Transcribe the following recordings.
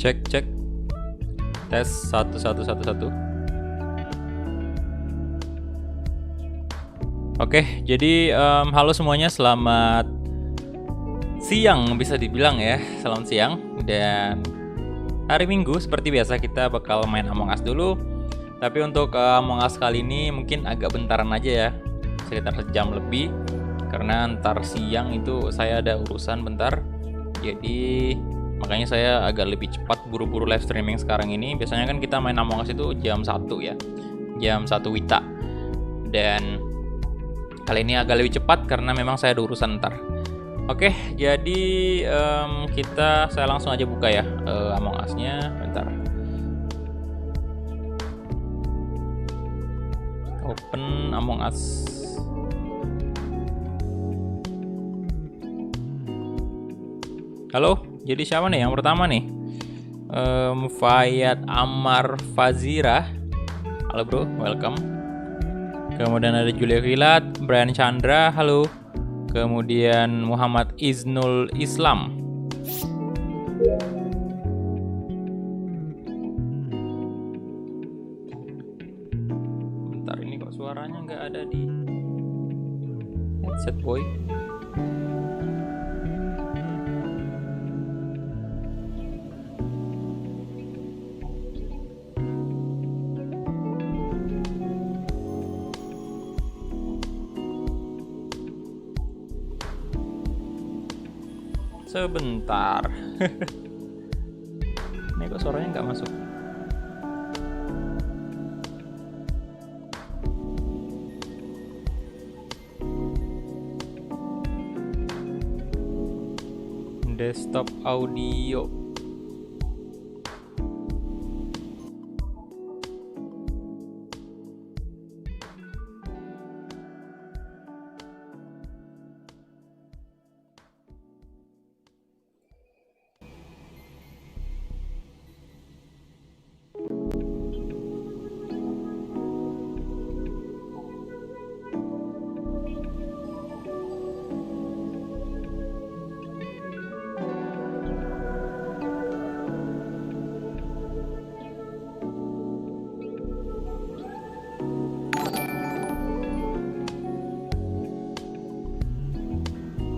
Cek cek. Tes 1 1 1 1. Oke, jadi halo semuanya, selamat siang bisa dibilang ya. Selamat siang. Dan hari Minggu seperti biasa kita bakal main Among Us dulu. Tapi untuk Among Us kali ini mungkin agak bentaran aja ya, sekitar sejam lebih. Karena ntar siang itu saya ada urusan bentar. Jadi makanya saya agak lebih cepat buru-buru live streaming sekarang ini. Biasanya kan kita main Among Us itu jam 1 ya, jam 1 Wita. Dan kali ini agak lebih cepat karena memang saya ada urusan ntar. Oke, jadi saya langsung aja buka ya Among Us-nya. Bentar. Open Among Us. Halo, jadi siapa nih yang pertama nih? Fayat Amar Fazira. Halo bro, welcome. Kemudian ada Julia Wilat, Brian Chandra, halo. Kemudian Muhammad Iznul Islam. Bentar, ini kok suaranya nggak ada di headset boy. Sebentar. Ini kok suaranya nggak masuk. Desktop audio.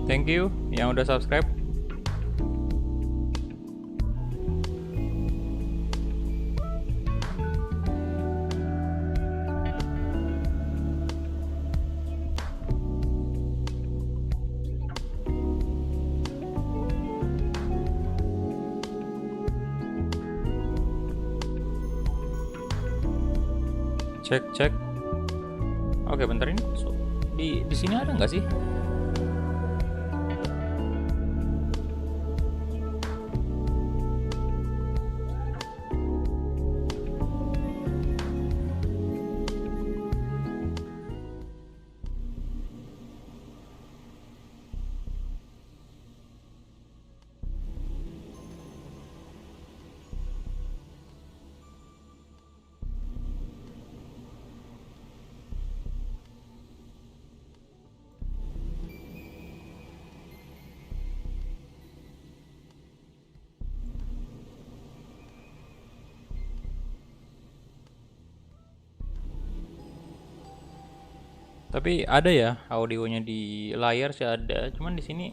Thank you yang udah subscribe. Cek cek. Oke, bentar, ini di sini ada nggak sih? Tapi ada ya audionya di layar sih ada, cuman di sini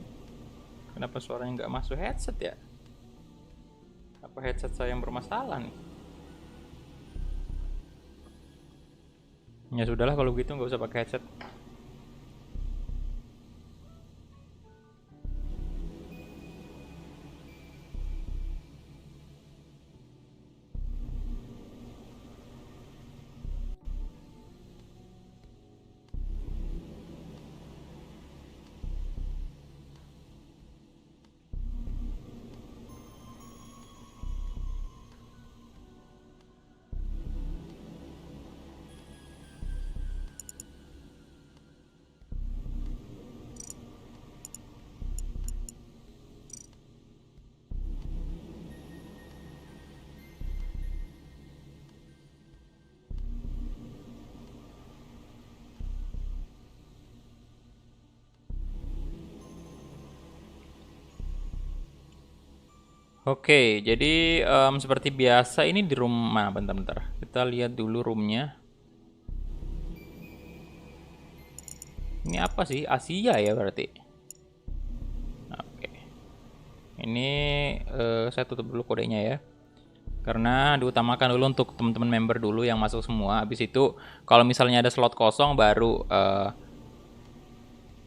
kenapa suaranya nggak masuk headset ya? Apa headset saya yang bermasalah nih? Ya sudahlah kalau begitu, nggak usah pakai headset. Oke, jadi seperti biasa ini di rumah. Bentar-bentar. Kita lihat dulu roomnya. Ini apa sih? Asia ya berarti. Oke. Ini saya tutup dulu kodenya ya. Karena diutamakan dulu untuk teman-teman member dulu yang masuk semua. Habis itu kalau misalnya ada slot kosong baru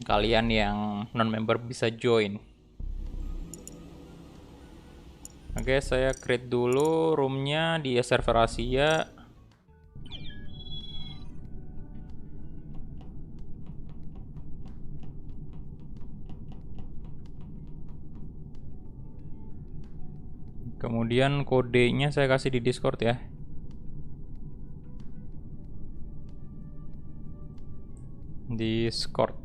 kalian yang non member bisa join. Oke, saya create dulu roomnya di server Asia. Kemudian kodenya saya kasih di Discord ya. Discord.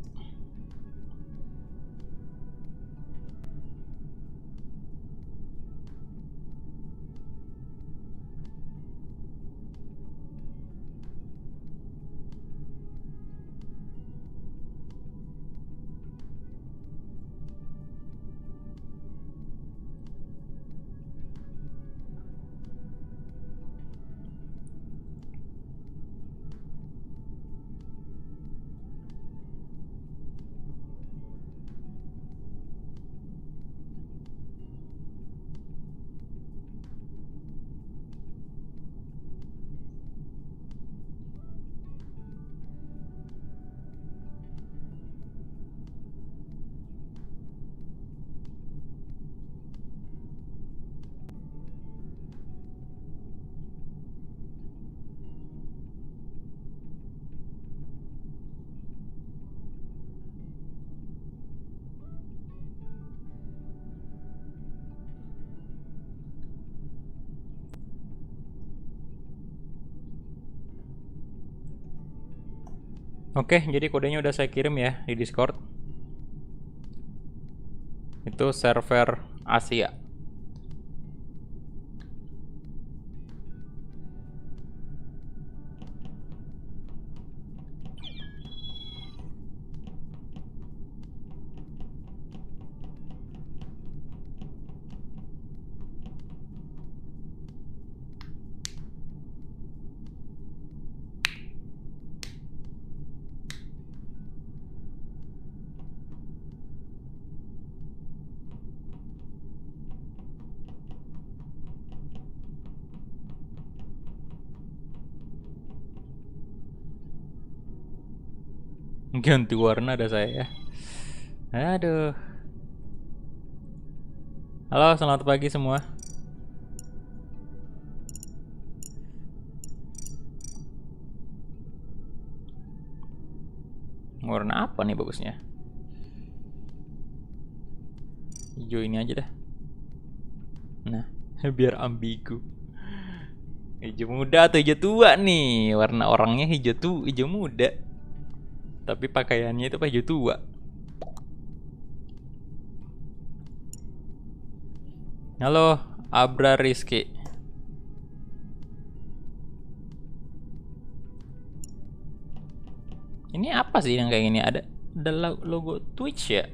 Oke, jadi kodenya udah saya kirim ya di Discord. Itu server Asia. Ganti warna ada saya. Aduh. Halo, selamat pagi semua. Warna apa nih bagusnya? Hijau ini aja dah. Nah, biar ambigu. Hijau muda atau hijau tua nih? Warna orangnya hijau tuh, hijau muda. Tapi pakaiannya itu hijau tua. Halo, Abra Rizky. Ini apa sih yang kayak gini? Ada logo Twitch ya?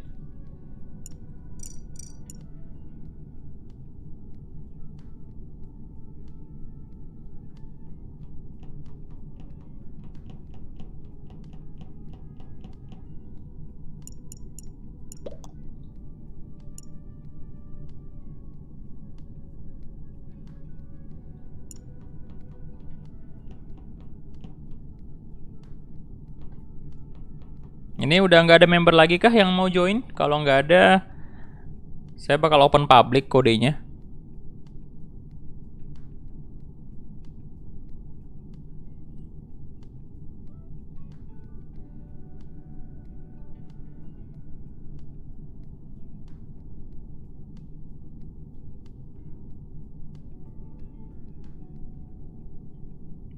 Ini udah nggak ada member lagi kah yang mau join? Kalau nggak ada, saya bakal open public kodenya.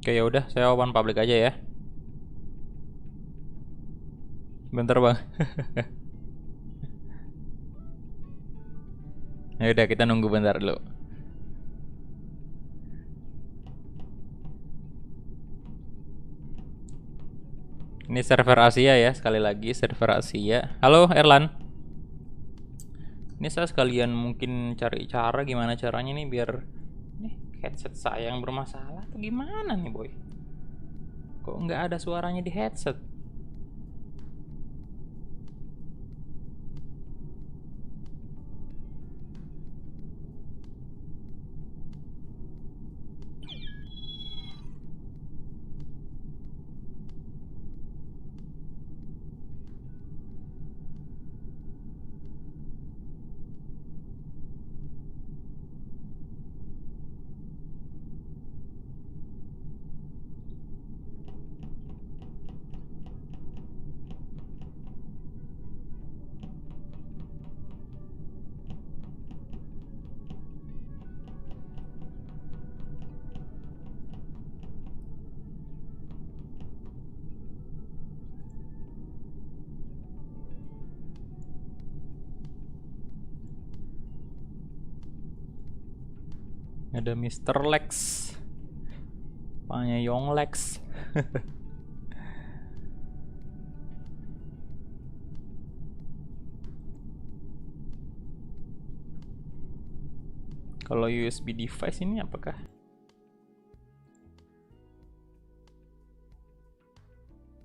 Oke, ya udah, saya open public aja ya. Bentar bang. Ya udah, kita nunggu bentar dulu. Ini server Asia ya, sekali lagi server Asia. Halo Erlan. Ini saya sekalian mungkin cari cara gimana caranya nih biar nih headset saya yang bermasalah tuh gimana nih boy? Kok nggak ada suaranya di headset? Ada Mr. Lex, Paknya Young Lex. Kalau USB device ini apakah?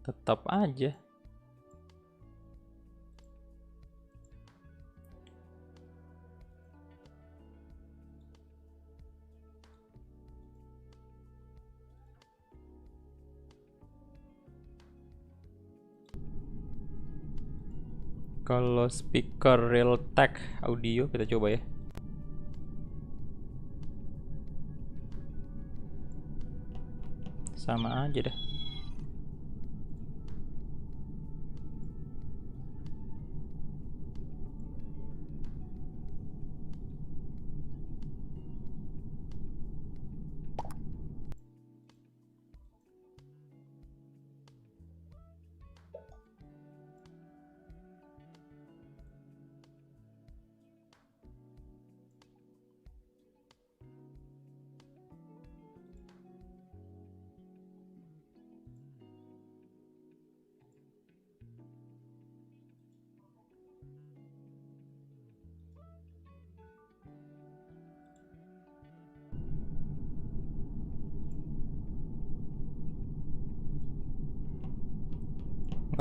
Tetap aja. Kalau speaker Realtek audio kita coba ya. Sama aja deh.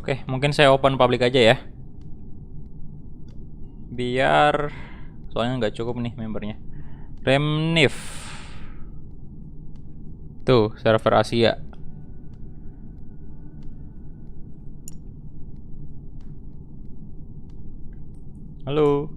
Oke, mungkin saya open public aja ya. Biar soalnya nggak cukup nih membernya. Remnif. Tuh, server Asia. Halo.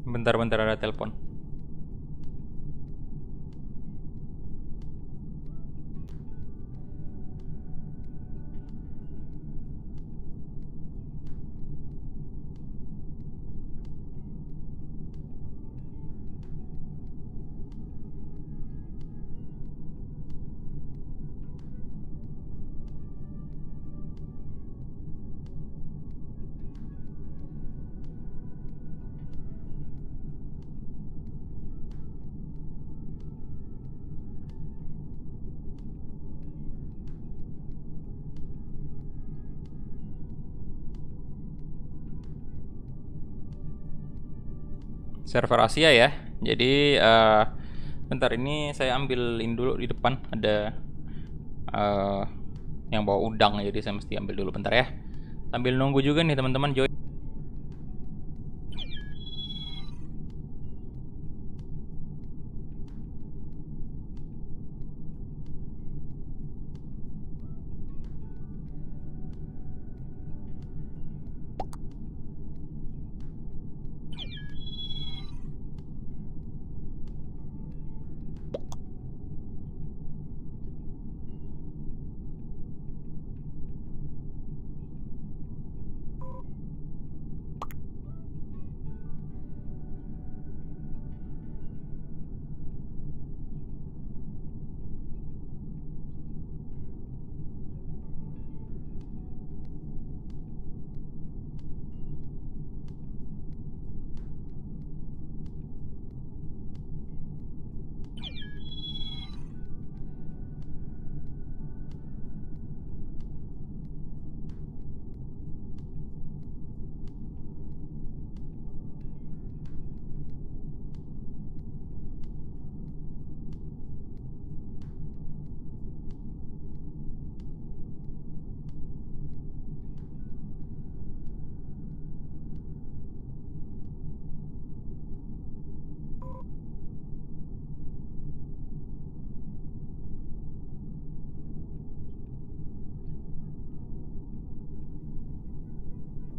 Bentar-bentar ada telepon. Server Asia ya. Jadi bentar ini saya ambilin dulu di depan ada yang bawa udang, jadi saya mesti ambil dulu bentar ya. Sambil nunggu juga nih teman-teman join.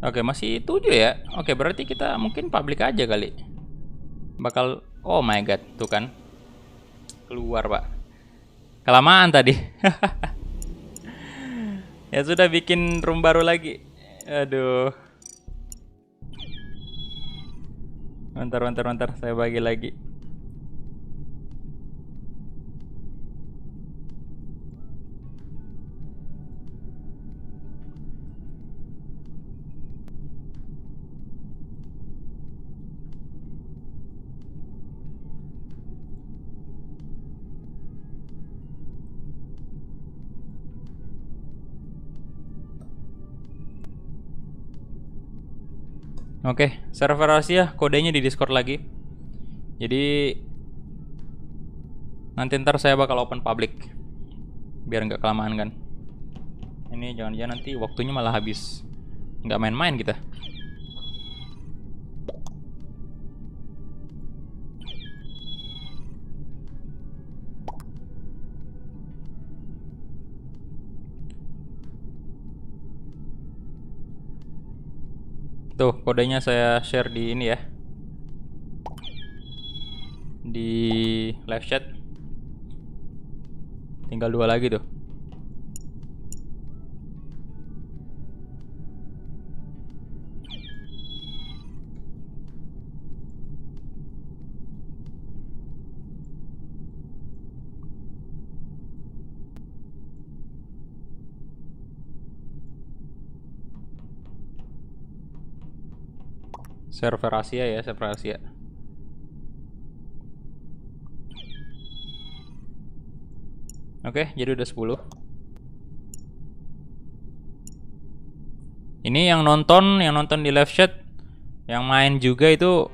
Oke, masih 7 ya. Oke, berarti kita mungkin public aja kali. Bakal, oh my god, tuh kan. Keluar, Pak. Kelamaan tadi. Ya sudah, bikin room baru lagi. Aduh. Bentar, saya bagi lagi. Oke, server rahasia kodenya di Discord lagi. Jadi nanti ntar saya bakal open public biar nggak kelamaan kan. Ini jangan-jangan nanti waktunya malah habis. Nggak main-main kita. Tuh, kodenya saya share di ini ya. Di live chat. Tinggal 2 lagi tuh. Server Asia ya, server Asia. Oke, jadi udah 10. Ini yang nonton di live chat, yang main juga itu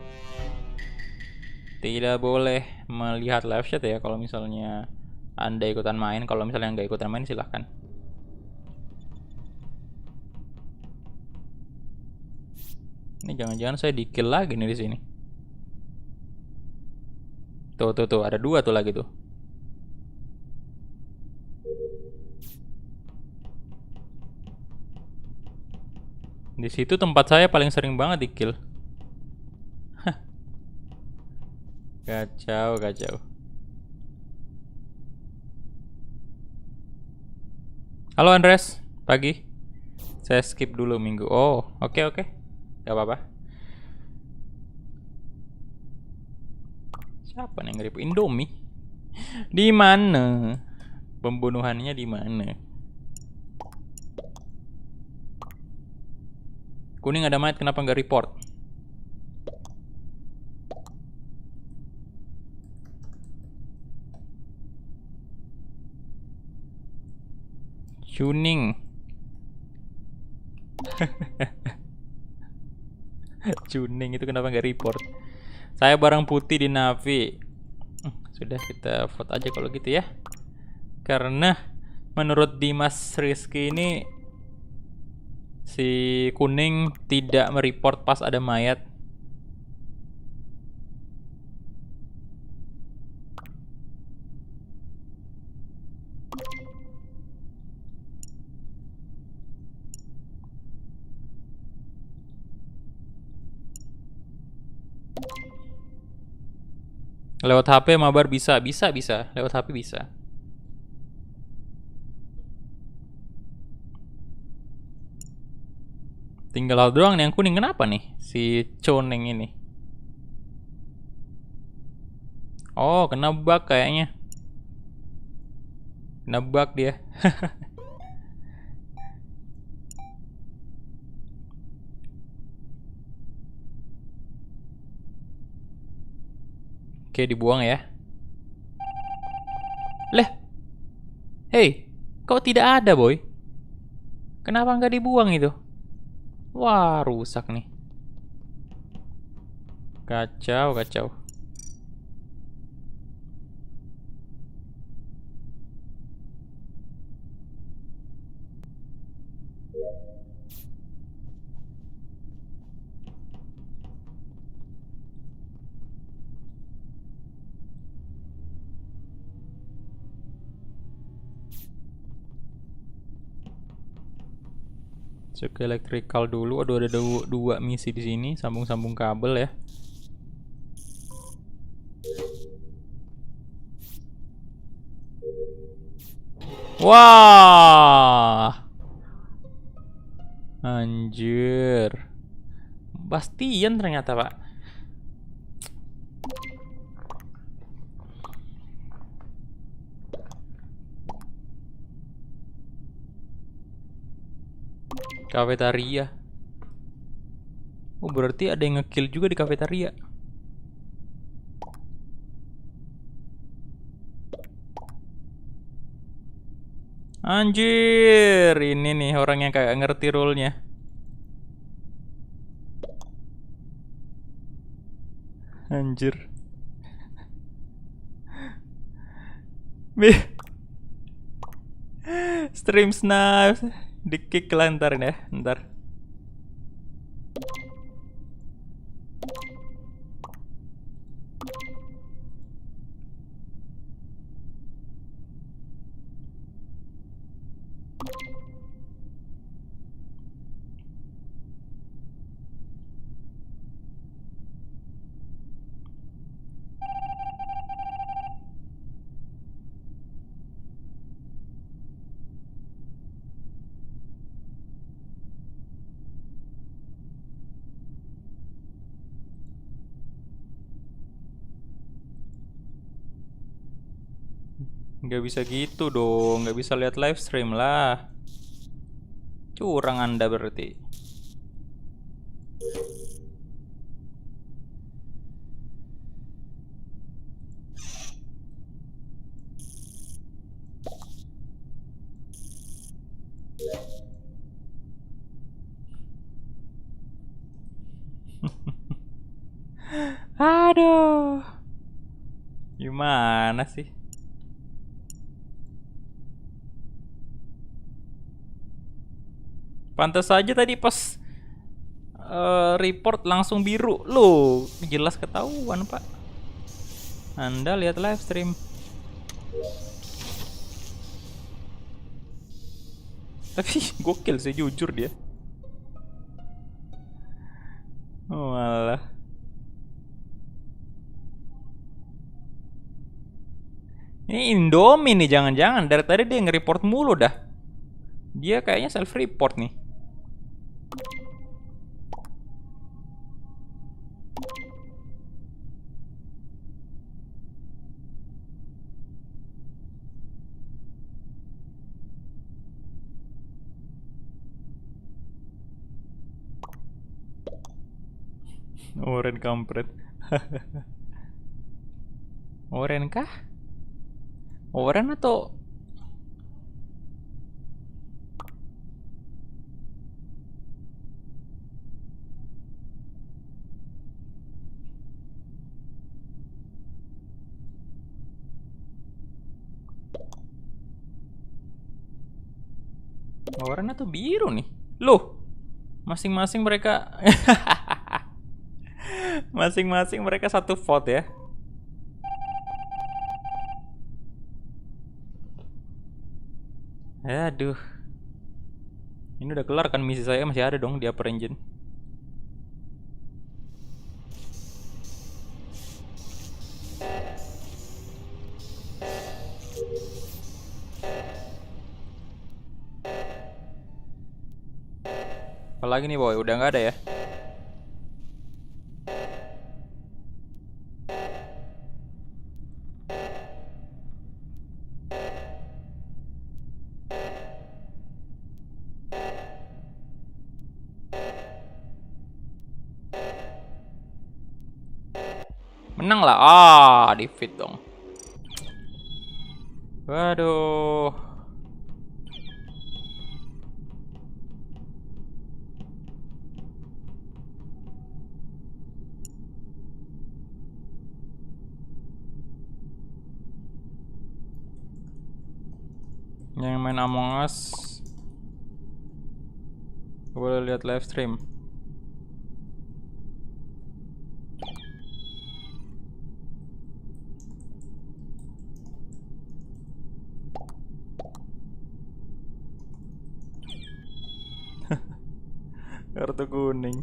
tidak boleh melihat live chat ya. Kalau misalnya Anda ikutan main, kalau misalnya nggak ikutan main silahkan. Ini jangan-jangan saya di kill lagi nih di sini. Tuh, ada 2 tuh lagi tuh. Di situ tempat saya paling sering banget di kill. Kacau. Halo Andres, pagi. Saya skip dulu minggu. Oh, oke. Gak apa-apa. Siapa nih yang nge-rip Indomie? Di mana? Pembunuhannya di mana? Kuning ada mayat, kenapa nggak report? Kuning. Kuning itu kenapa nggak report? Saya barang putih di Navi. Sudah, kita vote aja kalau gitu ya. Karena menurut Dimas Rizky ini si kuning tidak mereport pas ada mayat. Lewat HP mabar bisa. Lewat HP bisa. Tinggal doang nih yang kuning, kenapa nih si Coneng ini? Oh, kena bug kayaknya. Kena bug dia. Oke, dibuang ya. Leh. Hey, kok tidak ada, boy? Kenapa nggak dibuang itu? Wah, rusak nih. Kacau. Cek ke electrical dulu. Aduh, ada dua misi di sini, sambung-sambung kabel ya. Wah, anjir, Bastion ternyata pak. Kafetaria. Oh, berarti ada yang ngekill juga di kafetaria. Anjir, ini nih orang yang kayak ngerti rule-nya. Anjir. Stream snipe. Di-kick lah ntar ya, ntar. Nggak bisa gitu dong, nggak bisa lihat live stream lah. Curang Anda berarti. Aduh. Gimana sih? Pantas saja tadi pas report langsung biru. Loh, jelas ketahuan, Pak. Anda lihat live stream. Tapi gokil sih, jujur dia. Oh malah. Ini Indomie nih, jangan-jangan dari tadi dia nge-report mulu dah. Dia kayaknya self-report nih. Oren kampret. Oren kah? Oren atau Oren atau biru nih? Loh, masing-masing mereka masing-masing mereka satu vote ya. Aduh. Ini udah kelar kan misi saya, masih ada dong di upper engine. Apalagi nih boy, udah nggak ada ya. Menang lah, defeat dong. Waduh. Yang main Among Us boleh lihat live stream. Kartu kuning.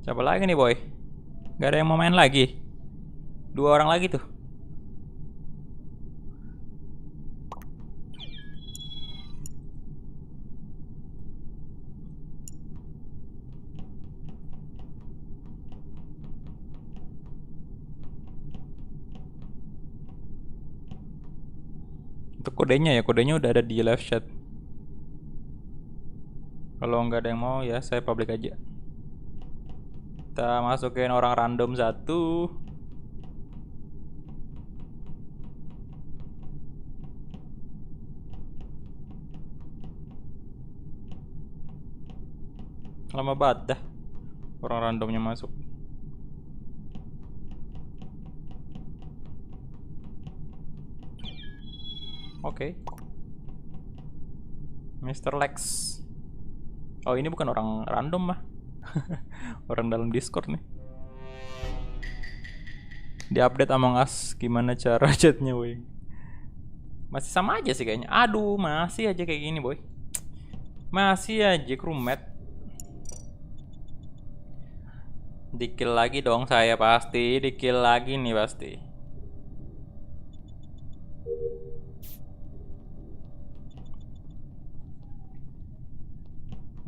Siapa lagi nih boy? Gak ada yang mau main lagi. 2 orang lagi tuh. Untuk kodenya ya, kodenya udah ada di live chat. Kalau nggak ada yang mau ya saya public aja. Kita masukin orang random satu. Lama banget dah orang randomnya masuk. Oke. Mr. Lex. Oh ini bukan orang random mah. Orang dalam Discord nih. Di update Among Us gimana cara chatnya boy. Masih sama aja sih kayaknya. Aduh masih aja kayak gini boy. Masih aja crewmate. Di-kill lagi dong saya pasti. Di-kill lagi nih pasti.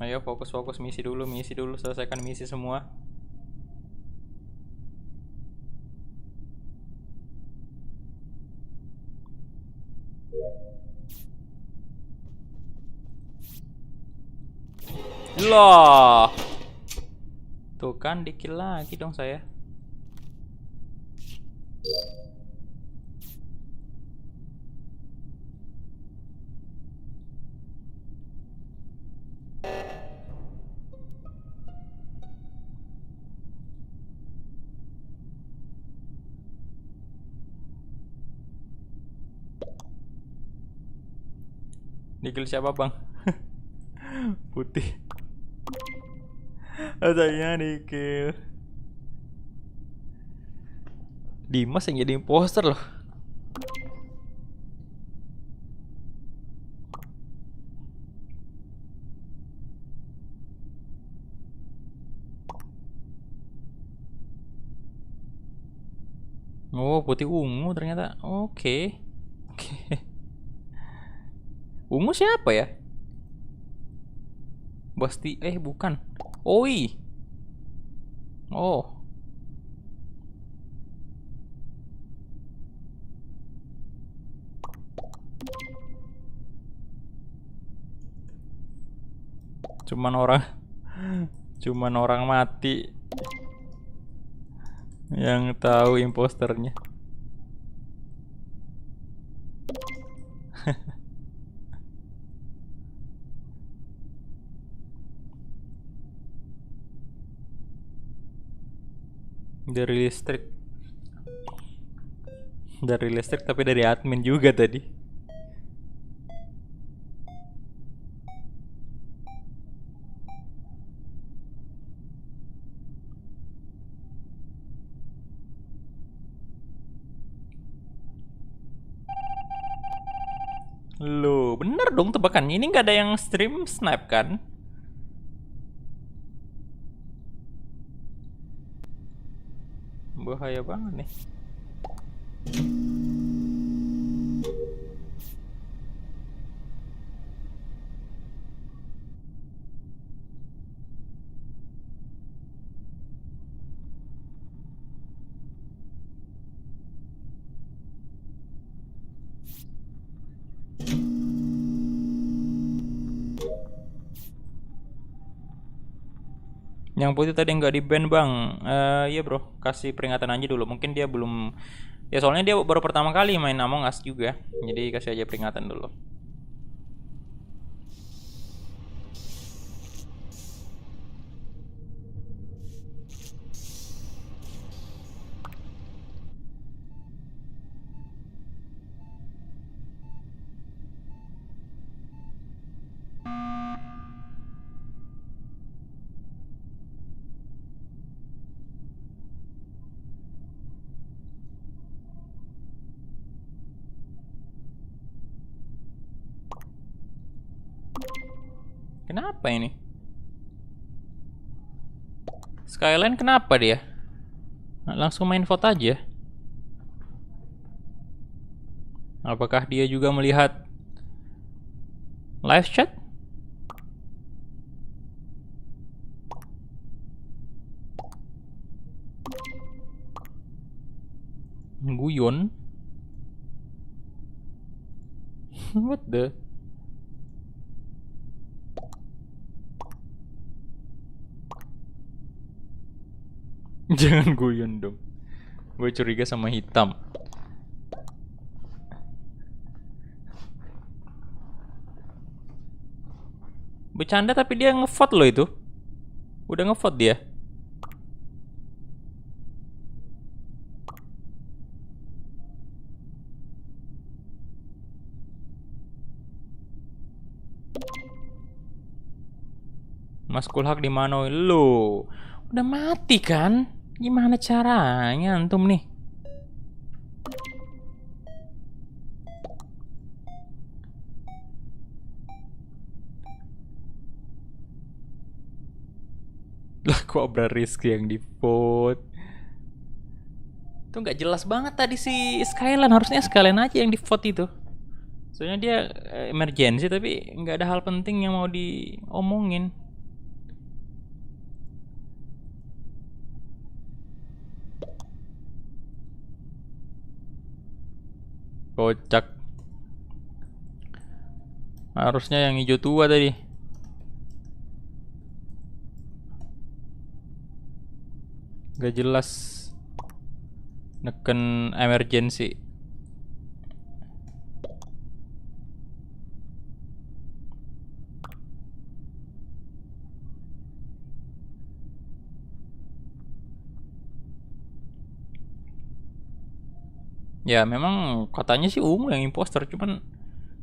Ayo fokus-fokus misi dulu. Selesaikan misi semua. Loh. Tuh kan di-kill lagi dong saya. Di-kill siapa bang? Putih. Saya di-kill. Dimas yang jadi imposter loh. Oh putih ungu ternyata. Oke. Ungu siapa ya? Basti bukan. Oi. Oh. Cuman orang mati yang tahu imposternya. Dari listrik tapi dari admin juga tadi. Loh, bener dong tebakannya. Ini nggak ada yang stream snipe kan? Bahaya banget nih. Yang putih tadi nggak di ban bang. Iya bro, kasih peringatan aja dulu. Mungkin dia belum. Ya soalnya dia baru pertama kali main Among Us juga. Jadi kasih aja peringatan dulu. Kenapa ini? Skyline kenapa dia? Langsung main vote aja. Apakah dia juga melihat live chat? Guyon? What the? Jangan guyon dong. Gue curiga sama hitam. Bercanda tapi dia ngevote loh itu. Udah ngevote dia. Mas Kulhak di mana lo? Udah mati kan? Gimana caranya antum nih? Lah kok Abra Rizky yang di vote? Itu nggak jelas banget tadi si Skyline. Harusnya Skyline aja yang di vote itu. Soalnya dia emergency tapi nggak ada hal penting yang mau diomongin. Kocak. Harusnya yang hijau tua tadi. Gak jelas. Neken emergency. Ya memang katanya sih ungu yang imposter, cuman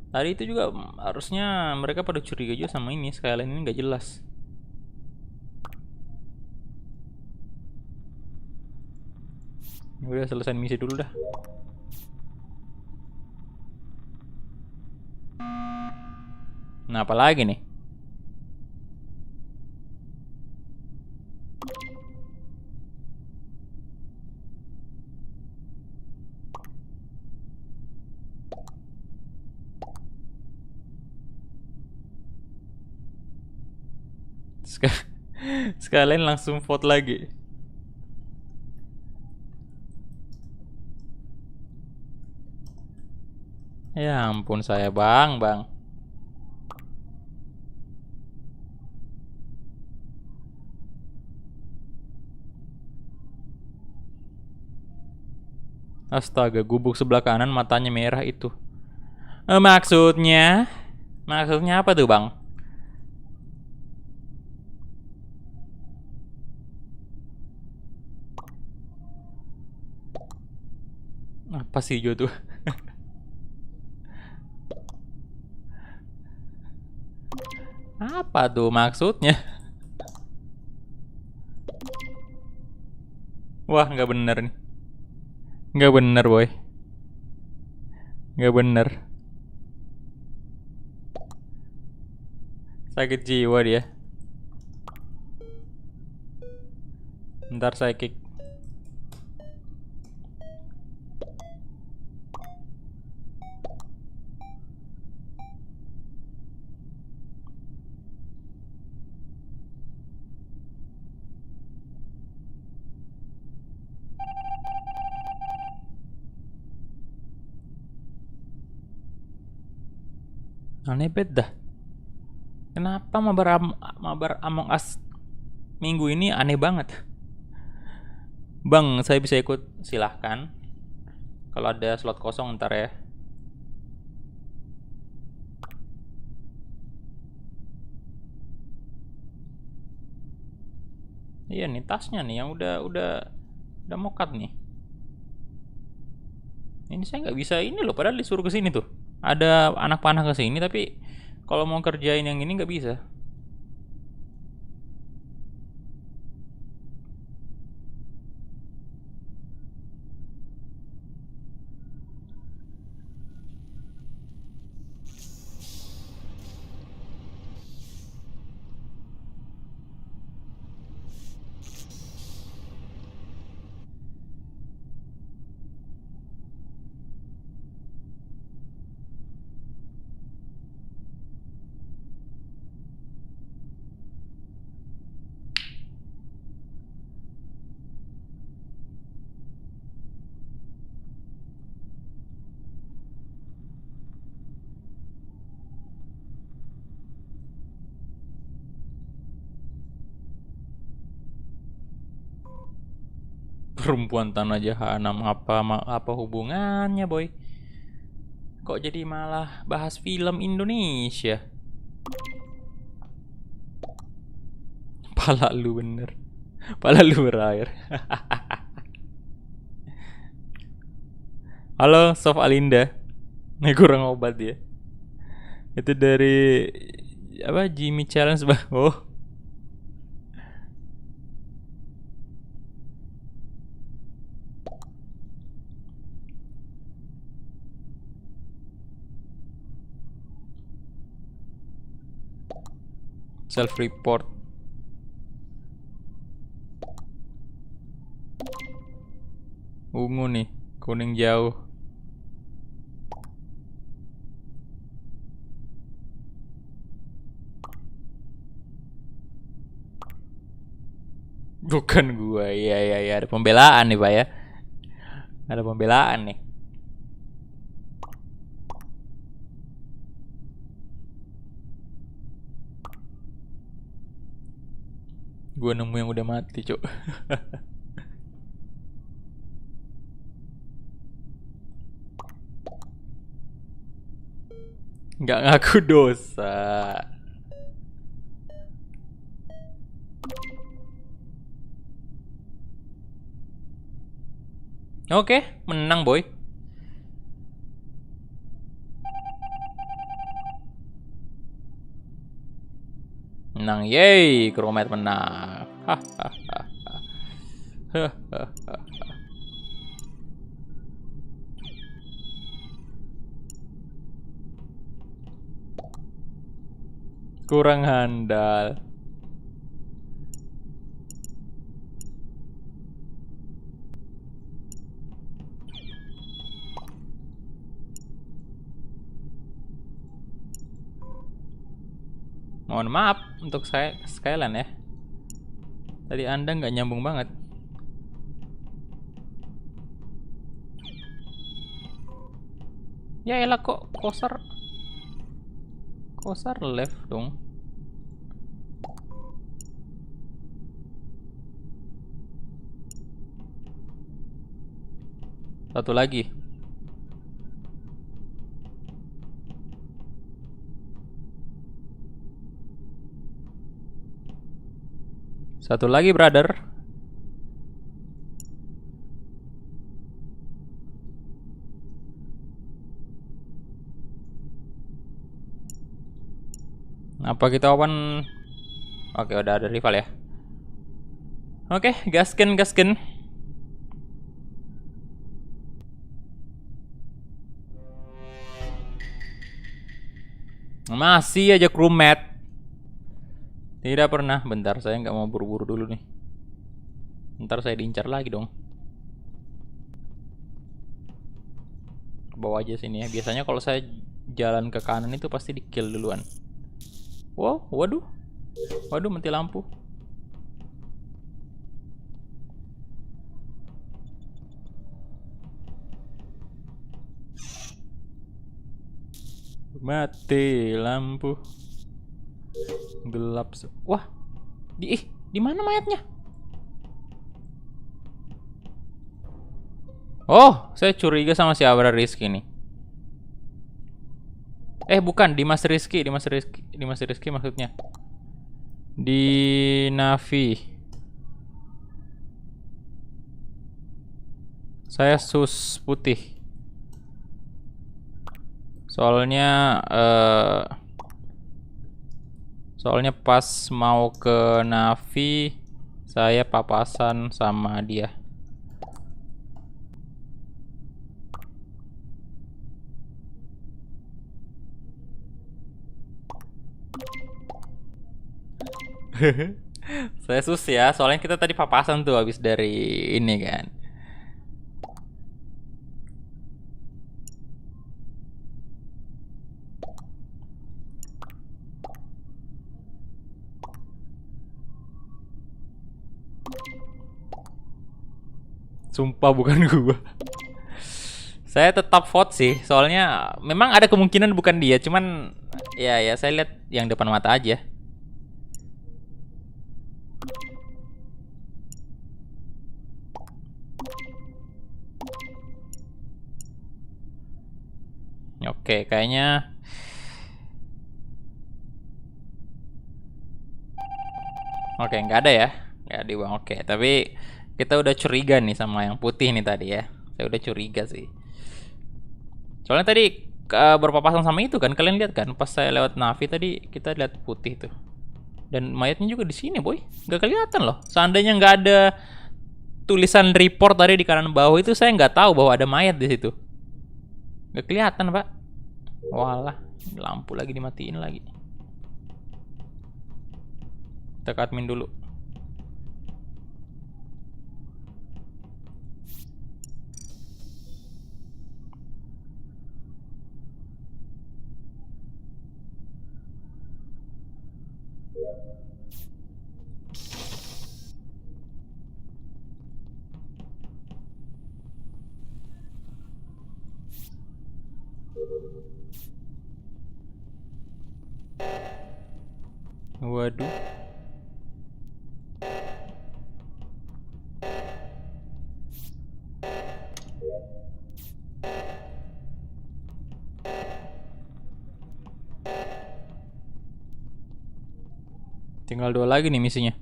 tadi itu juga harusnya mereka pada curiga juga sama ini. Skyline ini gak jelas. Udah selesai misi dulu dah. Nah apa lagi nih? Sekalian langsung vote lagi. Ya ampun saya bang. Astaga, gubuk sebelah kanan matanya merah itu. Maksudnya? Maksudnya apa tuh bang? Apa sih Jo tuh? Apa tuh maksudnya? Wah nggak bener nih. Nggak bener boy. Nggak bener. Sakit jiwa dia. Ntar saya kick. Aneh bet dah. Kenapa mabar Among Us minggu ini aneh banget? Bang, saya bisa ikut, silahkan. Kalau ada slot kosong ntar ya. Iya nih tasnya nih yang udah mokat nih. Ini saya nggak bisa ini loh, padahal disuruh ke sini tuh. Ada anak panah ke sini tapi kalau mau kerjain yang ini nggak bisa. Perempuan tanah jahanam apa hubungannya, boy? Kok jadi malah bahas film Indonesia? Pala lu bener. Pala lu berair. Halo, Sof Alinda. Ini kurang obat ya. Itu dari apa Jimmy Challenge bah. Oh. Self report. Ungu nih, kuning jauh. Bukan gua. Iya, ada pembelaan nih, Pak ya. Ada pembelaan nih. Gua nemu yang udah mati, Cuk. Nggak ngaku dosa. Oke, menang boy. Menang, yeay, Kromet menang. Kurang handal. Mohon maaf untuk saya Skyland ya. Tadi Anda nggak nyambung banget. Ya elah kok Kosar left dong. Satu lagi. Satu lagi, brother. Apa kita open? Oke, udah ada rival ya. Oke, gasken. Masih aja crewmate. Tidak pernah. Bentar, saya nggak mau buru-buru dulu nih. Ntar saya diincar lagi dong. Bawa aja sini ya. Biasanya kalau saya jalan ke kanan itu pasti di kill duluan. Wow, waduh, mati lampu. Mati lampu. Gelap. Wah, di mana mayatnya? Oh, saya curiga sama si Abra Rizky nih. Bukan, Dimas Rizky maksudnya. Di Navi. Saya sus putih. Soalnya pas mau ke Navi saya papasan sama dia. Saya sus ya, soalnya kita tadi papasan tuh habis dari ini kan. Sumpah bukan gua. Saya tetap vote sih, soalnya memang ada kemungkinan bukan dia, cuman ya saya lihat yang depan mata aja. Oke, kayaknya oke, nggak ada ya. Nggak ada bang. Oke, tapi kita udah curiga nih sama yang putih nih tadi ya. Saya udah curiga sih. Soalnya tadi berpapasan sama itu kan, kalian lihat kan? Pas saya lewat Navi tadi kita lihat putih tuh. Dan mayatnya juga di sini, boy. Nggak kelihatan loh. Seandainya nggak ada tulisan report tadi di kanan bawah itu, saya nggak tahu bahwa ada mayat di situ. Nggak kelihatan, Pak. Walah, lampu lagi dimatiin lagi. Kita ke admin dulu. Waduh. Tinggal 2 lagi nih misinya.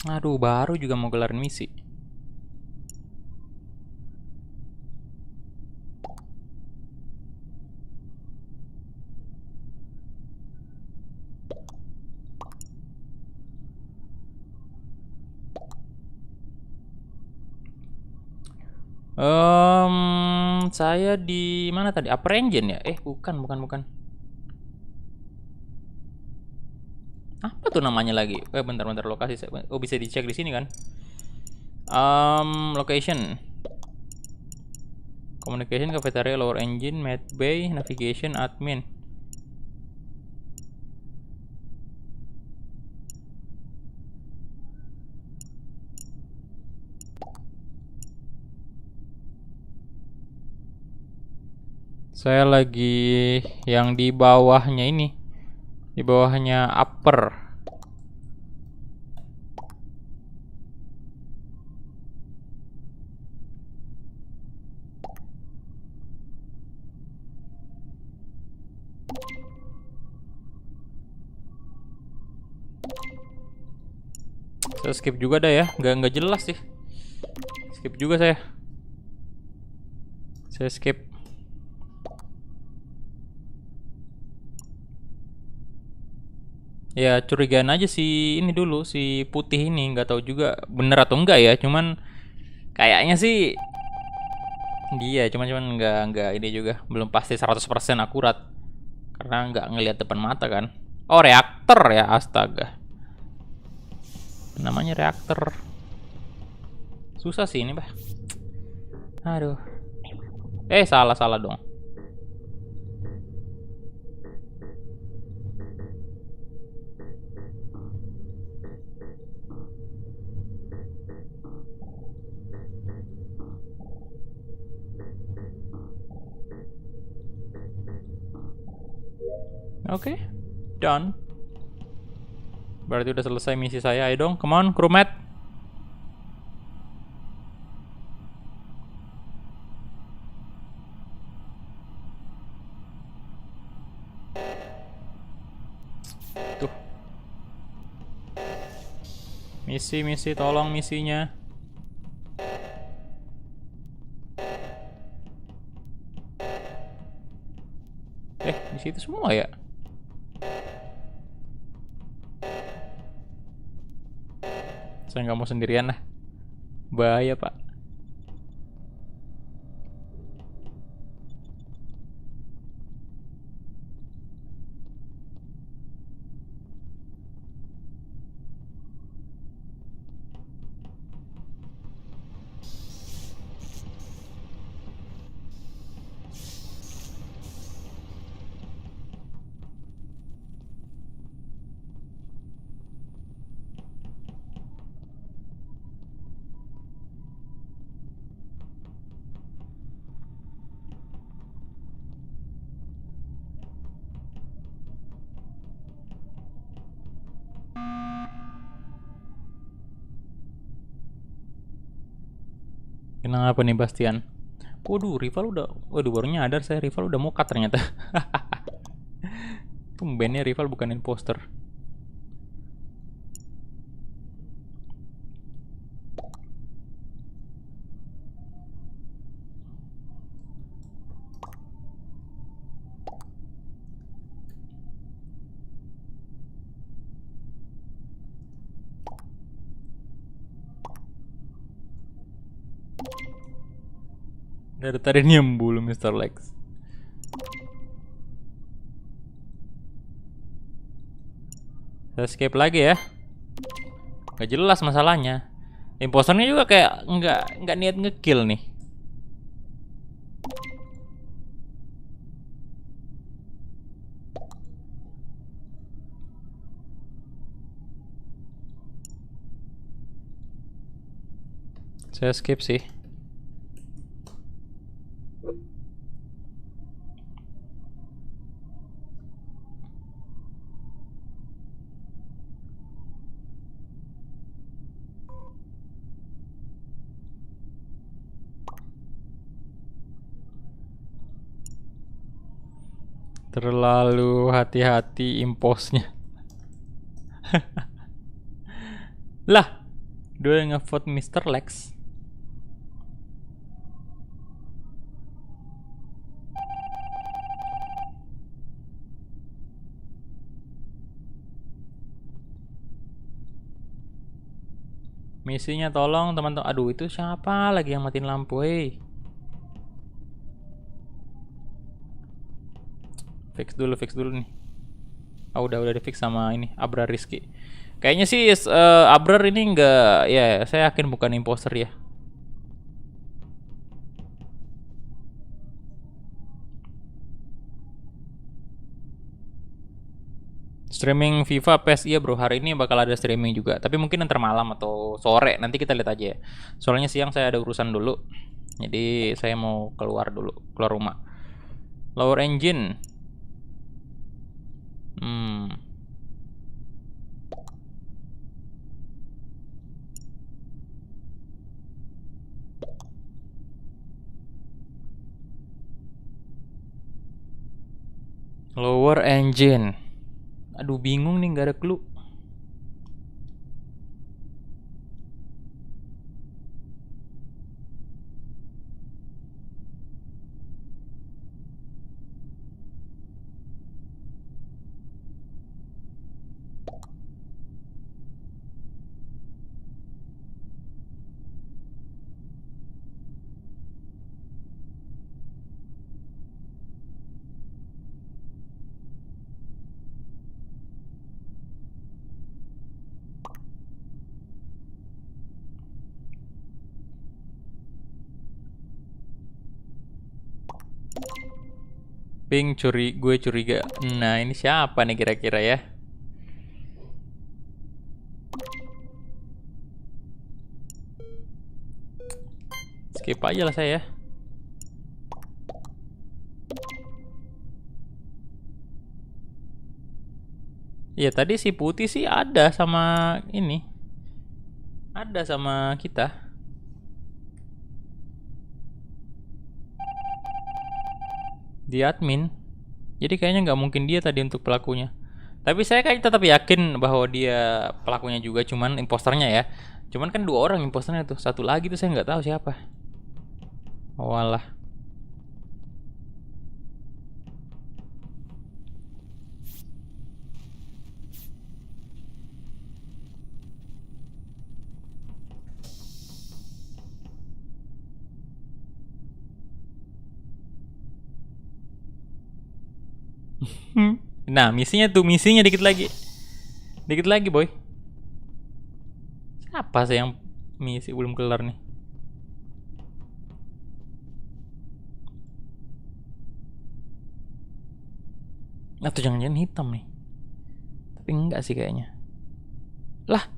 Aduh, baru juga mau gelarin misi. Saya di mana tadi? Upper Engine ya? Bukan. Apa tuh namanya lagi? Bentar lokasi saya. Oh, bisa dicek di sini kan? Location. Communication, cafeteria, lower engine, med bay, navigation, admin. Saya lagi yang di bawahnya ini. Di bawahnya upper. Saya skip juga dah ya, nggak jelas sih. Skip juga saya. Saya skip. Ya curigaan aja si ini dulu, si putih ini, nggak tahu juga bener atau enggak ya. Cuman kayaknya sih dia, cuman nggak ini juga, belum pasti 100% akurat karena nggak ngelihat depan mata kan. Oh, reaktor ya, astaga. Namanya reaktor. Susah sih ini, Bah. Aduh. Salah dong. Oke, done. Berarti udah selesai misi saya. Ayo dong, come on, crewmate. Tuh. Misi, tolong misinya. Di situ semua ya? Saya nggak mau sendirian lah. Bahaya, Pak. Kenapa nih Bastian? Waduh, rival udah. Waduh, baru nyadar saya rival udah mokat ternyata. Tumbennya rival bukan imposter. Dari tadi nyembul Mr. Lex. Saya skip lagi ya. Gak jelas masalahnya. Imposternya juga kayak nggak niat ngekill nih. Saya skip sih. Terlalu hati-hati imposnya. Lah, dia yang ngevote Mr. Lex. Misinya tolong teman-teman. Aduh, itu siapa lagi yang matiin lampu, Fix dulu nih. Oh, udah di fix sama ini Abrar Rizky. Kayaknya sih Abrar ini enggak, ya saya yakin bukan imposter ya. Streaming FIFA PES iya bro, hari ini bakal ada streaming juga. Tapi mungkin ntar malam atau sore, nanti kita lihat aja ya. Soalnya siang saya ada urusan dulu. Jadi saya mau keluar dulu, keluar rumah. Lower engine. Lower engine. Aduh bingung nih, nggak ada clue. Gue curiga. Nah, ini siapa nih kira-kira ya? Skip aja lah saya. Iya, tadi si putih sih ada sama ini. Ada sama kita. Di admin. Jadi kayaknya nggak mungkin dia tadi untuk pelakunya. Tapi saya kayak tetap yakin bahwa dia pelakunya juga, cuman imposternya ya. Cuman kan 2 orang imposternya tuh, satu lagi tuh saya nggak tahu siapa. Walah. Nah, misinya dikit lagi. Dikit lagi, boy. Siapa sih yang misi belum kelar nih? Atau jangan-jangan hitam nih. Tapi enggak sih kayaknya. Lah.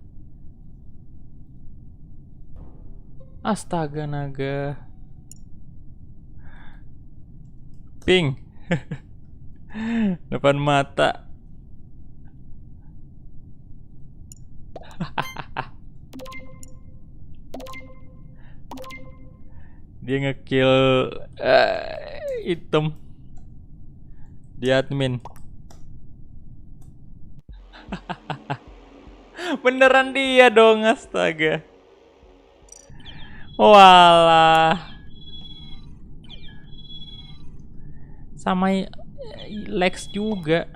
Astaga naga. Ping. Depan mata. Dia ngekill item di admin. Beneran dia dong, astaga. Walah. Sama Lex juga.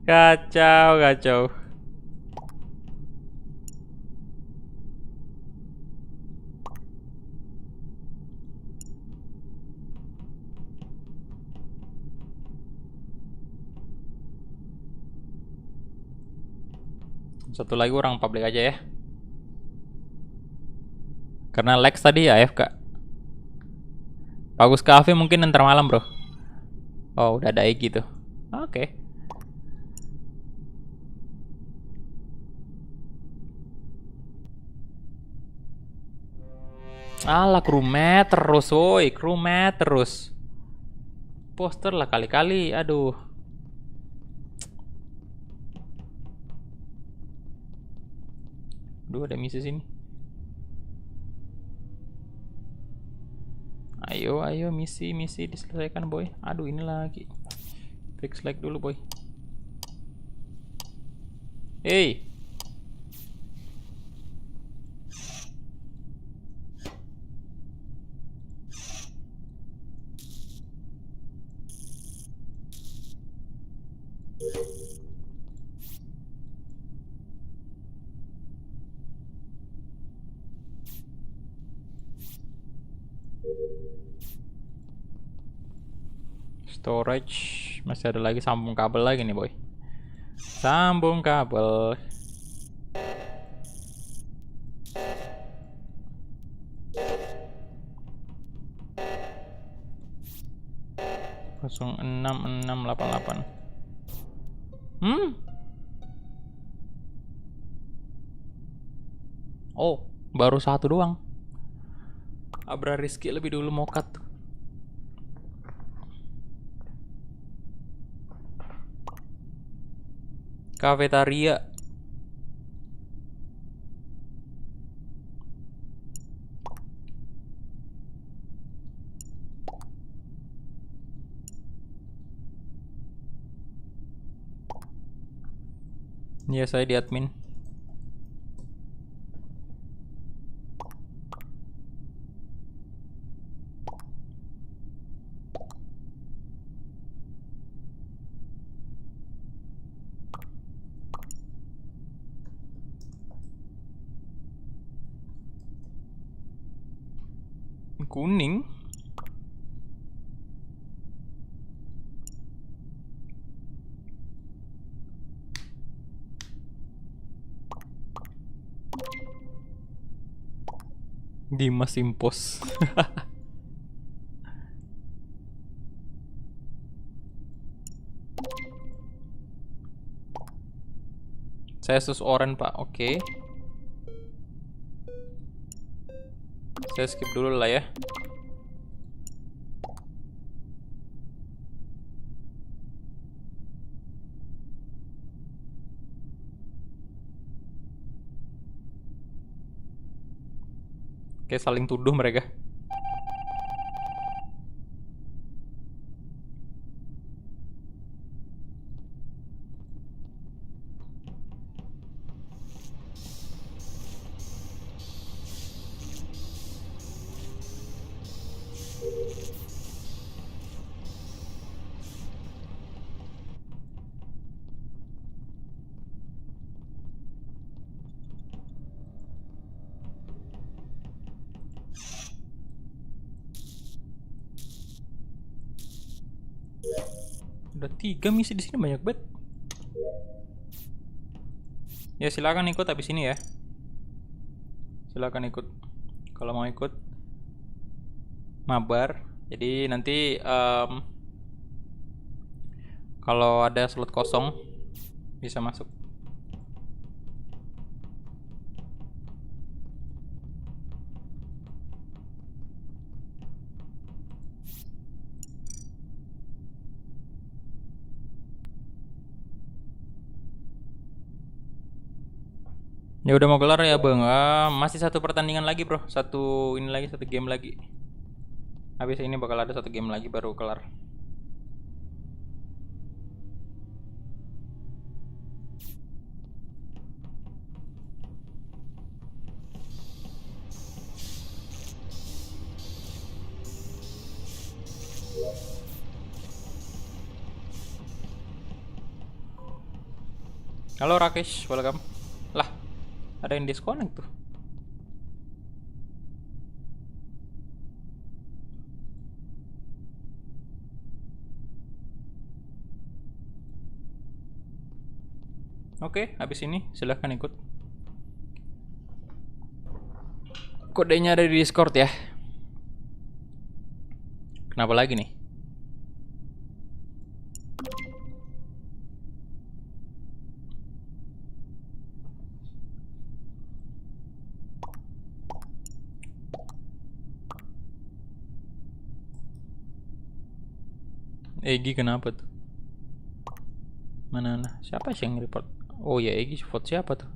Kacau, kacau. Satu lagi orang public aja ya. Karena Lex tadi AFK. Bagus Cafe mungkin ntar malam bro. Oh udah ada Egi tuh. Oke. Alah crewmate terus woi. Crewmate terus. Poster lah kali-kali. Aduh. Aduh ada misi sini. Ayo, ayo misi diselesaikan boy. Aduh ini lagi. Fix like dulu boy. Hey. Storage masih ada lagi, sambung kabel lagi nih boy. Sambung kabel. Kosong 6688. Oh baru satu doang. Abra Rizky lebih dulu mokat. Kafetaria. Iya saya di admin. Kuning. Dimas Impos. Saya sus oren pak, oke. Saya skip dulu lah ya. Oke, saling tuduh mereka. Udah 3 misi di sini, banyak banget. Ya silakan ikut habis ini ya. Silakan ikut. Kalau mau ikut mabar. Jadi nanti kalau ada slot kosong bisa masuk. Ya udah mau kelar ya bang. Masih satu pertandingan lagi bro. Satu game lagi. Habis ini bakal ada satu game lagi baru kelar. Halo Rakesh, welcome. Lah, ada yang disconnect tuh. Oke, habis ini silahkan ikut. Kodenya ada di Discord ya. Kenapa lagi nih? Egi kenapa tuh? Mana? Siapa sih yang report? Oh ya Egi vote siapa tuh?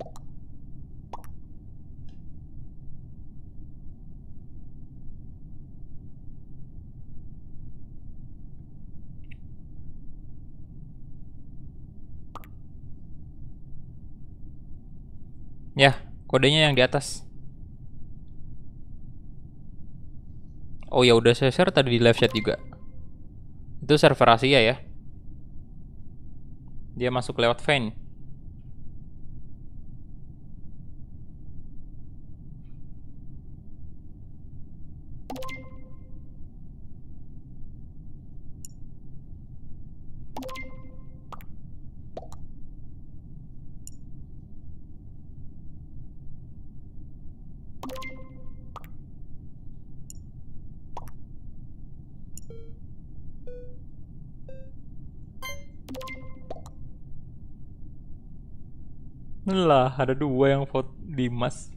Ya, kodenya yang di atas. Oh ya udah saya share tadi di live chat juga. Itu server Asia ya. Dia masuk lewat Vayne. Lah, ada dua yang vote Dimas.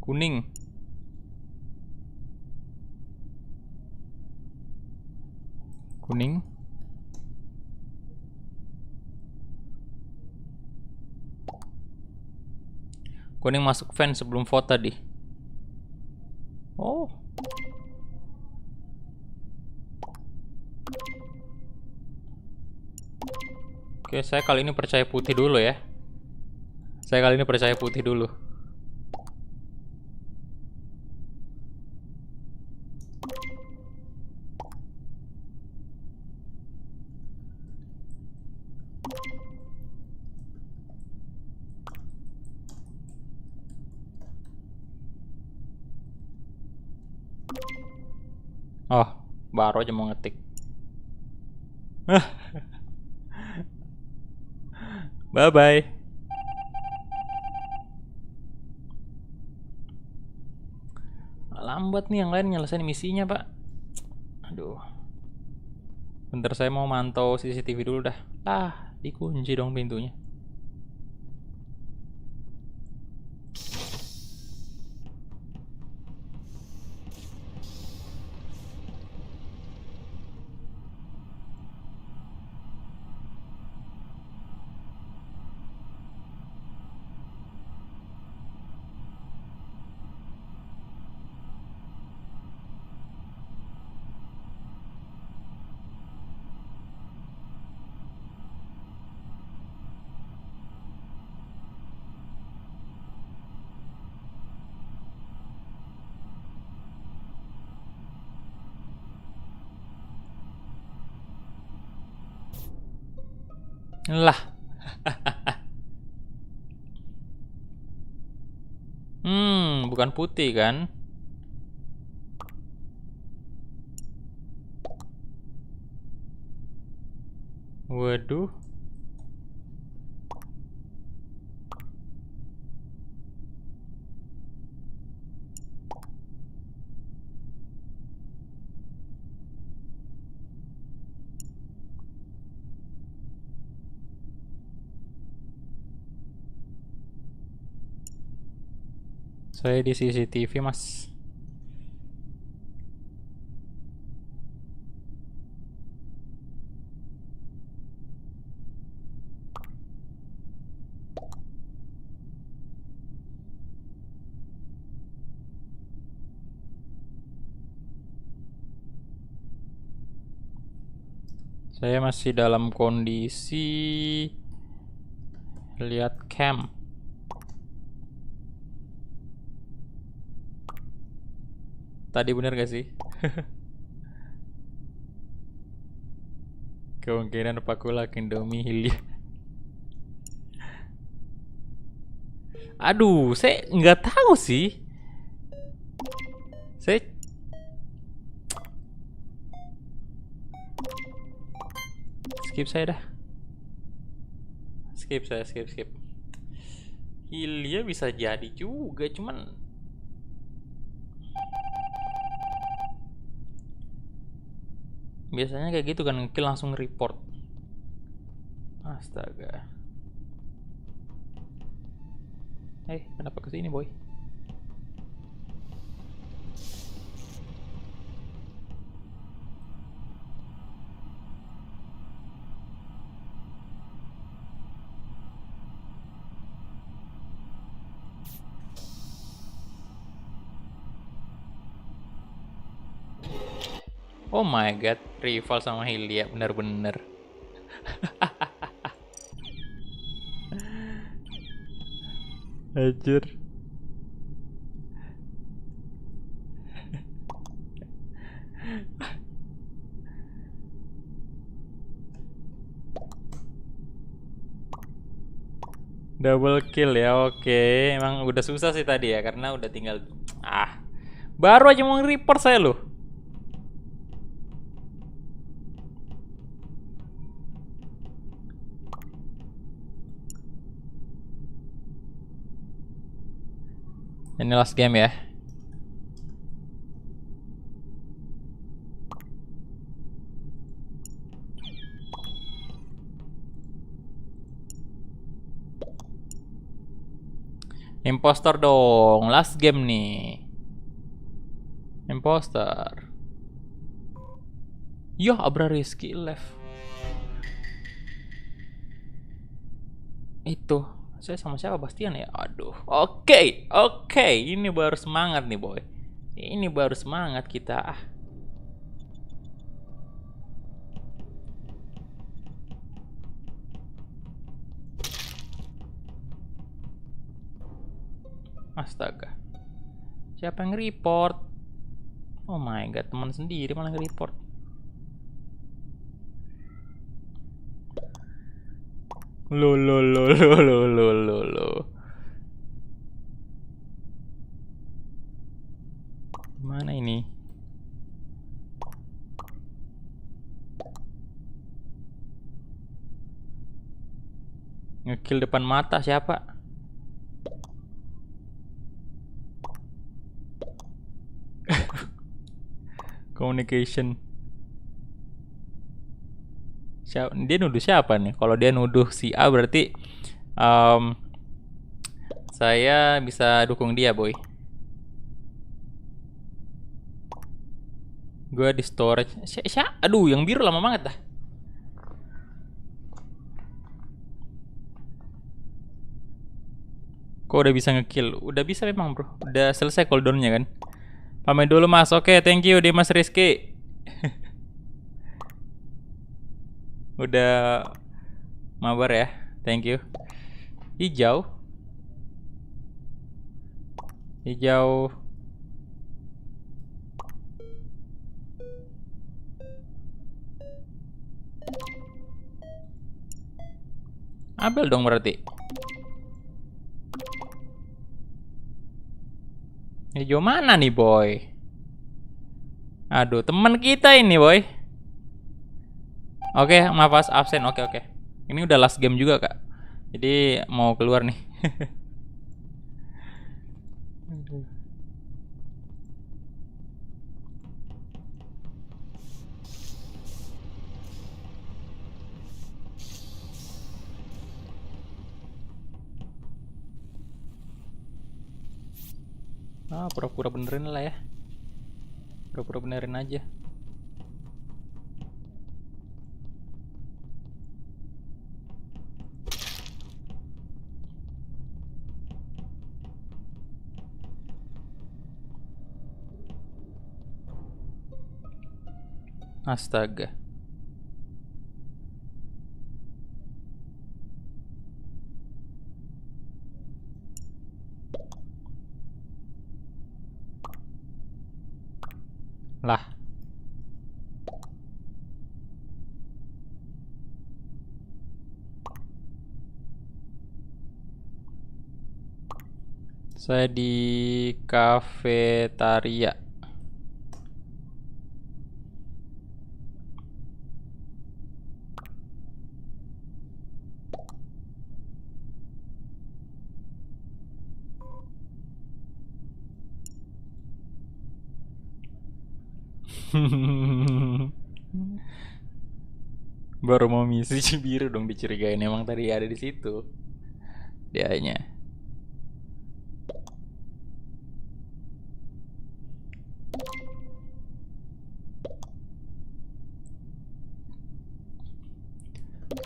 Kuning. Kuning. Kuning masuk fan sebelum vote tadi. Oh. Oke, saya kali ini percaya putih dulu ya. Saya kali ini percaya putih dulu. Oh, baru aja mau ngetik. Bye bye. Lambat nih yang lain nyelesain misinya, Pak. Aduh. Bentar saya mau mantau CCTV dulu dah. Ah, dikunci dong pintunya. Lah. bukan putih kan? Waduh. Saya di CCTV, Mas. Saya masih dalam kondisi lihat cam. Tadi bener gak sih? Kemungkinan Pakula Indomie Hilya. Aduh, saya nggak tahu sih. Saya skip saya dah. Skip saya, skip. Hilya bisa jadi juga, cuman biasanya kayak gitu kan, ngekill langsung report. Astaga. Kenapa kesini boy? Oh my god, rival sama Hilya, bener-bener. Anjir. Double kill ya, oke. Emang udah susah sih tadi ya, karena udah tinggal baru aja mau report saya loh. Ini last game ya. Impostor dong, last game nih. Impostor. Yo, Abra Rizky left. Itu, saya sama siapa Bastian ya? Aduh. Oke. Ini baru semangat nih, boy. Ini baru semangat kita. Astaga. Siapa yang report? Oh my god, teman sendiri malah report. Lo. Mana ini? Ngekill depan mata siapa? Communication. Dia nuduh siapa nih? Kalau dia nuduh si A berarti saya bisa dukung dia, boy. Gue di storage. Aduh, yang biru lama banget dah. Kok udah bisa ngekill? Udah bisa memang, bro. Udah selesai cooldownnya kan. Pamit dulu, Mas. Oke, thank you deh, Mas Rizky. Udah mabar ya. Thank you. Hijau. Abel dong berarti. Hijau mana nih boy? Aduh, teman kita ini boy. Oke, maaf absen. Oke. Ini udah last game juga kak. Jadi mau keluar nih. Pura-pura benerin lah ya. Pura-pura benerin aja. Astaga. Lah. Saya di kafetaria. Baru mau misi Cibiru dong dicurigain, emang tadi ada di situ dianya.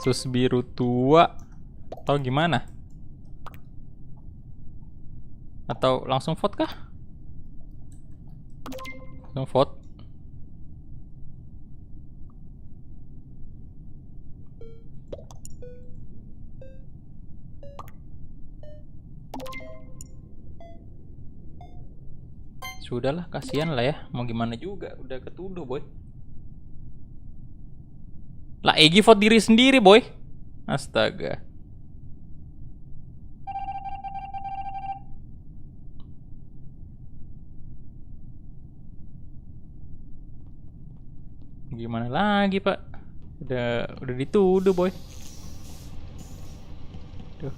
Sus biru tua atau gimana? Atau langsung vote kah? Langsung vote. Sudahlah, kasihan lah ya. Mau gimana juga, udah ketuduh boy. Lah Egi vote diri sendiri boy. Astaga. Gimana lagi pak? Udah dituduh boy. Tuh.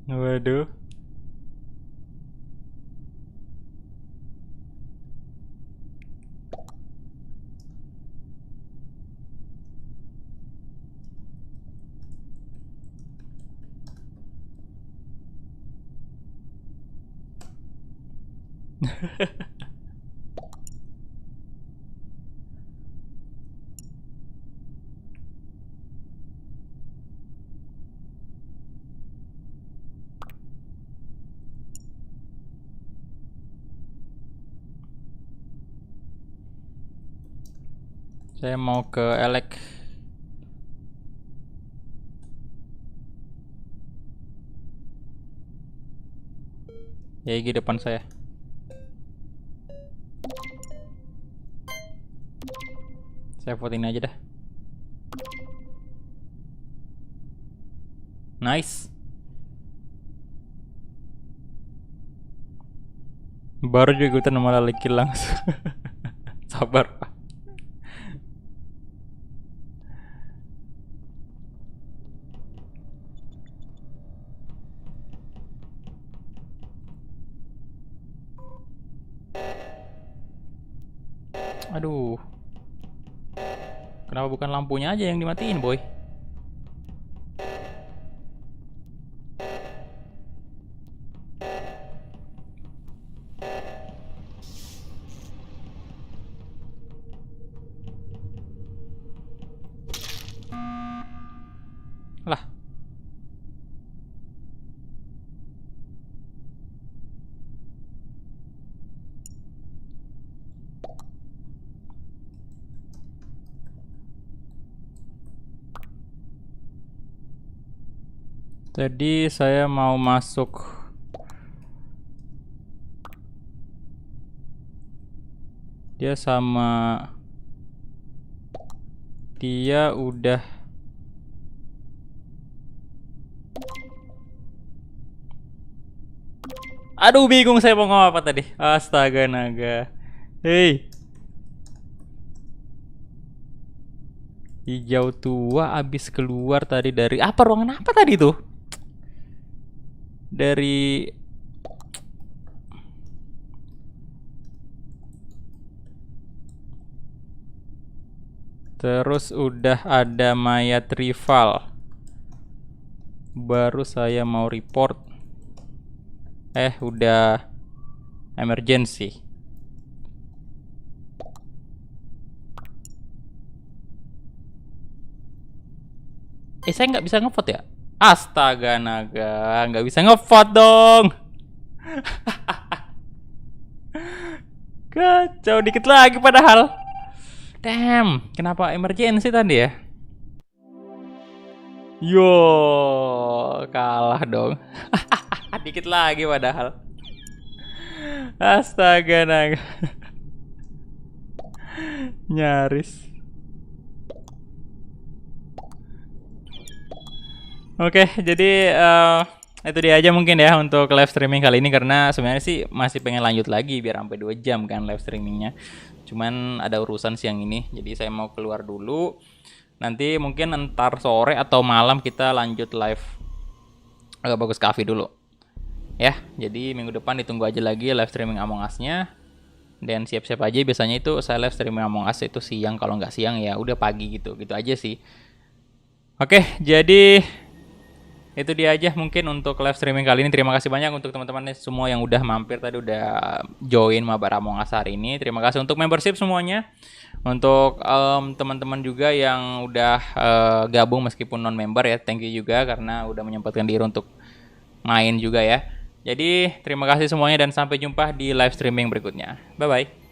Waduh. Saya mau ke Elek. Ya Egi depan saya. Saya vote ini aja dah. Nice. Baru juga ikutan malah kill langsung. Sabar pak. Aduh. Kenapa bukan lampunya aja yang dimatiin, boy? Lah. Tadi saya mau masuk. Dia udah. Aduh, bingung saya mau ngomong apa tadi. Astaga naga. Hei. Hijau tua abis keluar tadi dari apa, ruangan apa tadi tuh? Dari terus udah ada mayat rival. Baru saya mau report. Udah emergency. Saya nggak bisa ngevote ya? Astaga naga, nggak bisa ngevote dong. Kacau dikit lagi padahal. Damn, kenapa emergency tadi ya? Yo, kalah dong. Dikit lagi padahal. Astaga naga. Nyaris. Oke, jadi itu dia aja mungkin ya untuk live streaming kali ini, karena sebenarnya sih masih pengen lanjut lagi biar sampai 2 jam kan live streamingnya. Cuman ada urusan siang ini, jadi saya mau keluar dulu. Nanti mungkin entar sore atau malam kita lanjut live agak bagus cafe dulu. Ya, jadi minggu depan ditunggu aja lagi live streaming Among Us-nya. Dan siap-siap aja, biasanya itu saya live streaming Among Us itu siang, kalau nggak siang ya udah pagi gitu. Gitu aja sih. Oke, jadi itu dia aja mungkin untuk live streaming kali ini. Terima kasih banyak untuk teman-teman semua yang udah mampir tadi, udah join mabar Among Us hari ini. Terima kasih untuk membership semuanya. Untuk teman-teman juga yang udah gabung meskipun non member ya, thank you juga karena udah menyempatkan diri untuk main juga ya. Jadi terima kasih semuanya dan sampai jumpa di live streaming berikutnya. Bye bye.